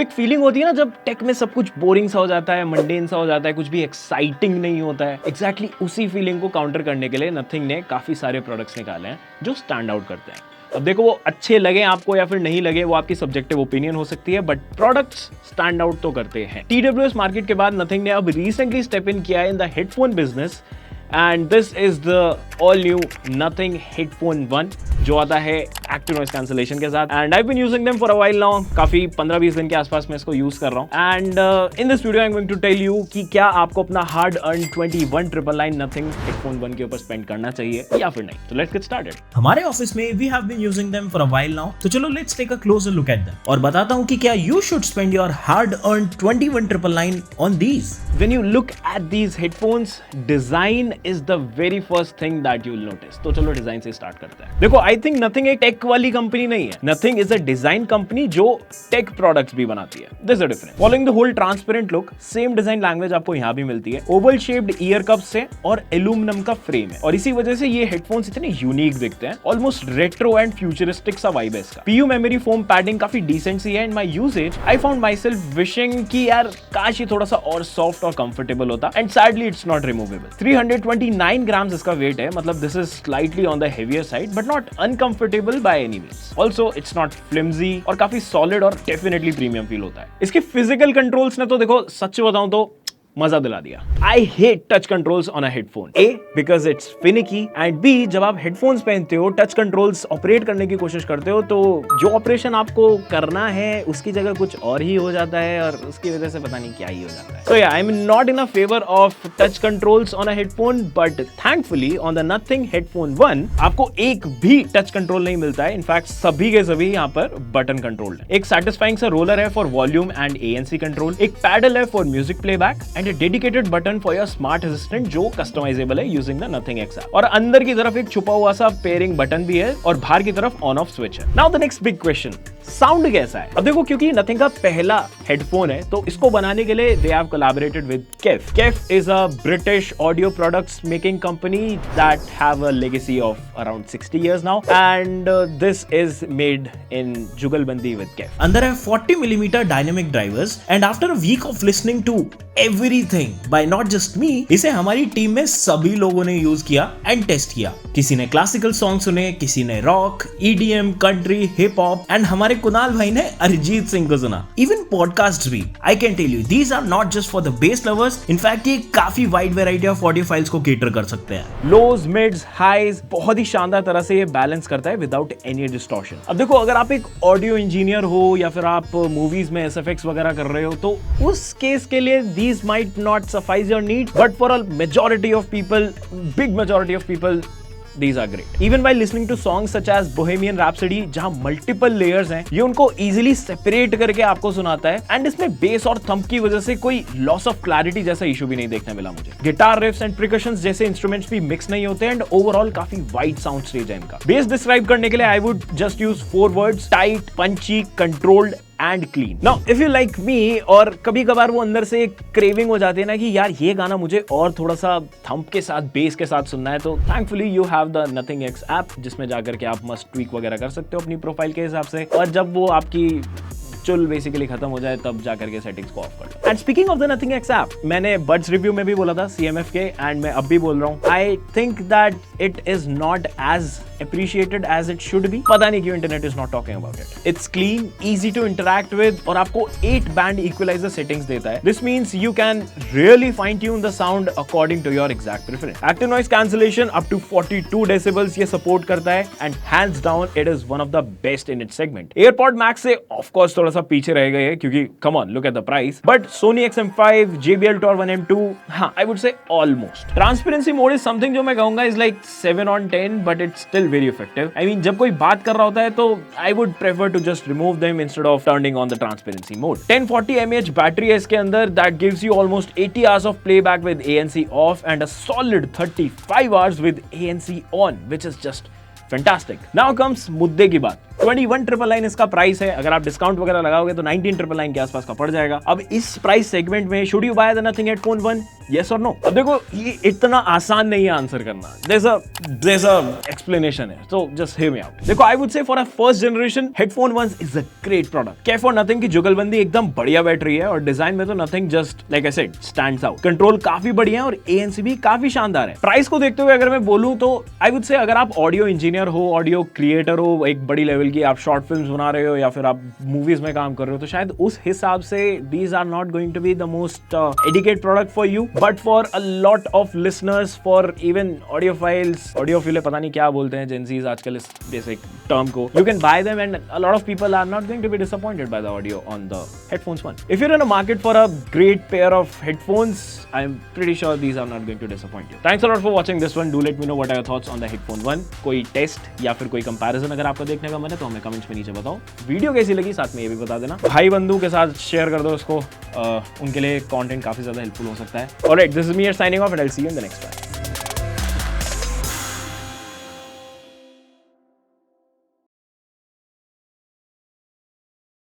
एक फीलिंग होती है ना जब टेक में सब कुछ बोरिंग सा हो जाता है, मंडेन सा हो जाता है, कुछ भी एक्साइटिंग नहीं होता है। एग्जैक्टली उसी फीलिंग को काउंटर करने के लिए नथिंग ने काफी सारे प्रोडक्ट्स निकाले हैं जो स्टैंड आउट करते हैं। अब देखो वो अच्छे लगे आपको या फिर नहीं लगे, वो आपकी सब्जेक्टिव ओपिनियन हो सकती है, बट प्रोडक्ट्स स्टैंड आउट तो करते हैं। TWS मार्केट के बाद नथिंग ने अब रिसेंटली स्टेप इन किया है in the headphone business and this is the all new nothing headphone 1 जो आता है एक्टिव नॉइस कैंसलेशन के साथ। And I been using them for a while now, काफी 15-20 दिन के आसपास मैं इसको यूज कर रहा हूँ। And in this video I am going to tell you कि क्या आपको अपना हार्ड अर्न 21,999 नथिंग हेडफोन 1 के ऊपर स्पेंड करना चाहिए या फिर नहीं। तो लेट्स गेट स्टार्टेड। हमारे ऑफिस में we have been using them for a while now, तो चलो let's take a closer look at them और बताता हूँ कि क्या you should spend your hard earn 21,999 on these. When you look at these headphones, design is the very first thing that you will notice. तो चलो design से start करते हैं। देखो आई थिंक नथिंग एक टेक वाली कंपनी नहीं है। Nothing is a design company जो टेक प्रोडक्ट्स भी बनाती है। This is a difference. Following the whole transparent look, same design language आपको यहाँ भी मिलती है। ओवल शेप्ड ईयर कप्स से और एल्यूमिनियम का फ्रेम है और इसी वजह से ये हेडफोन्स इतने यूनिक दिखते हैं। ऑलमोस्ट रेट्रो एंड फ्यूचरिस्टिक सा वाइब है इसका। PU मेमोरी फोम पैडिंग काफी डिसेंट सी है। In my usage I found my self wishing कि यार काश ये थोड़ा सा और सॉफ्ट और कंफर्टेबल होता। And sadly it's not removable. 329 grams इसका वेट है, मतलब this is slightly on the heavier side but not uncomfortable by any means. Also it's not flimsy और काफी सॉलिड और डेफिनेटली प्रीमियम फील होता है। इसके फिजिकल कंट्रोल्स ने तो देखो सच बताऊं तो मजा दिला दिया। I hate touch controls on a headphone. A because it's finicky and B जब आप हेडफोन्स पहनते हो, टच कंट्रोल्स ऑपरेट करने की कोशिश करते हो तो जो ऑपरेशन आपको करना है उसकी जगह कुछ और ही हो जाता है और उसकी वजह से पता नहीं क्या ही हो जाता है। So yeah, I'm not in a favor of touch controls on a headphone, but thankfully on the Nothing Headphone 1 आपको एक भी टच कंट्रोल नहीं मिलता है। इनफैक्ट सभी के सभी यहाँ पर बटन कंट्रोल्ड है। एक सैटिस्फाइंग सा रोलर है for volume and ANC control, एक पैडल है for music playback and a dedicated button for your smart assistant जो customizable है using the Nothing X app। और अंदर की तरफ एक छुपा हुआ सा पेयरिंग बटन भी है और बाहर की तरफ ऑन ऑफ स्विच है। Now the next big question, sound कैसा है? अब देखो क्योंकि Nothing का पहला हेडफोन है तो इसको बनाने के लिए they have collaborated with KEF। KEF is a British audio products making company that have a legacy of around 60 years now and this is made in जुगलबंदी with KEF। अंदर है 40mm dynamic drivers and after a week of listening to everything by not just me, इसे हमारी team में सभी लोगों ने use किया एंड टेस्ट किया। किसी ने क्लासिकल सॉन्ग सुने, किसी ने rock, EDM, country, hip hop and हमारे कुणाल भाई ने अरिजीत सिंह को सुना। इवन पॉडकास्ट भी। I can tell you these are not just for the bass lovers, in fact ये काफी wide variety of audio files को केटर कर सकते हैं। लोज, मिड्स, हाईज बहुत ही शानदार तरह से ये बैलेंस करता है विदाउट एनी डिस्टॉर्शन। अब देखो अगर आप एक ऑडियो इंजीनियर हो या फिर आप मूवीज में SFX वगैरह कर रहे हो तो उस केस के लिए these might not suffice your need, but for a majority of people, big majority of people, these are great. Even while listening to songs such as Bohemian Rhapsody, जहां multiple layers हैं, ये उनको easily separate करके आपको सुनाता है and इसमें base और थंब की वजह से कोई लॉस ऑफ क्लैरिटी जैसा इशू भी नहीं देखने मिला मुझे। गिटार रिफ्स एंड प्रिकशंस जैसे इंस्ट्रूमेंट्स भी मिक्स नहीं होते एंड ओवरऑल काफी वाइड साउंड स्टेज है इनका। बेस डिस्क्राइब करने के लिए I would just use 4 words: tight, punchy, controlled and clean. Now if you like me और कभी कभार वो अंदर से क्रेविंग हो जाती है ना कि यार ये गाना मुझे और थोड़ा सा थंप के साथ, बेस के साथ सुनना है, तो thankfully you have the Nothing X app जिसमें जाकर के आप मस्ट ट्वीक वगैरह कर सकते हो अपनी प्रोफाइल के हिसाब से और जब वो आपकी चुल बेसिकली खत्म हो जाए तब जाकर के सेटिंग्स को ऑफ कर लो। And speaking of the Nothing X app, मैंने बड्स रिव्यू में भी बोला था CMF के एंड मैं अब भी बोल रहा हूँ, I think that it is not as appreciated as it should be। पता नहीं क्यों internet is not talking about it। It's clean, easy to interact with और आपको 8 band equalizer settings देता है। This means you can really fine tune the sound according to your exact preference। Active noise cancellation up to 42 decibels ये support करता है and hands down it is one of the best in its segment। AirPod Max से of course थोड़ा सा पीछे रह गए क्योंकि come on look at the price, but Sony XM5, JBL Tour 1M2, हाँ I would say almost। Transparency mode is something जो मैं कहूँगा is like 7 on 10 but it's still very effective। I mean जब कोई बात कर रहा होता है तो I would prefer to just remove them instead of turning on the transparency mode। 1040 mAh battery है इसके अंदर that gives you almost 80 hours of playback with ANC off and a solid 35 hours with ANC on, which is just fantastic। Now comes मुद्दे की बात। 21,999 इसका price है। अगर आप डिस्काउंट वगैरह लगाओगे तो 19,999 के आसपास का पड़ जाएगा। अब इस प्राइस सेगमेंट में should you by the nothing headphone 1, yes और नो? अब देखो ये इतना आसान नहीं है आंसर करना, there's a explanation है, so just hear me out। देखो I would say for a first generation headphone 1 is a great product। Care for nothing की जुगलबंदी एकदम बढ़िया बैटरी है और डिजाइन में तो nothing just like I said stands out। Control काफी बढ़िया है और ANC भी काफी शानदार है। प्राइस को देखते हुए अगर मैं बोलूं तो I would say अगर आप ऑडियो इंजीनियर हो, ऑडियो क्रिएटर हो एक बड़ी लेवल की, आप शॉर्ट फिल्म्स बना रहे हो या फिर आप मूवीज में काम कर रहे हो, तो शायद उस हिसाब से these are not going to be the most educated product for you, but for a lot of listeners, for even audiophiles, audiophile पता नहीं क्या बोलते हैं Gen Zs आजकल इस basic term को, you can buy them and a lot of people are not going to be disappointed by the audio on the headphones one। If you're in a market for a great pair of headphones, I'm pretty sure these are not going to disappoint you। Thanks a lot for watching this one। Do let me know what are your thoughts on the headphone one। कोई test या फिर कोई comparison अगर आपको देखने का मन है तो हमें कमेंट्स में नीचे बताओ। वीडियो कैसी लगी साथ में ये भी बता देना। भाई बंधु के साथ शेयर कर दो इसको, उनके लिए कंटेंट काफी ज्यादा हेल्पफुल हो सकता है। Alright, this is me signing off and I will see you in the next one.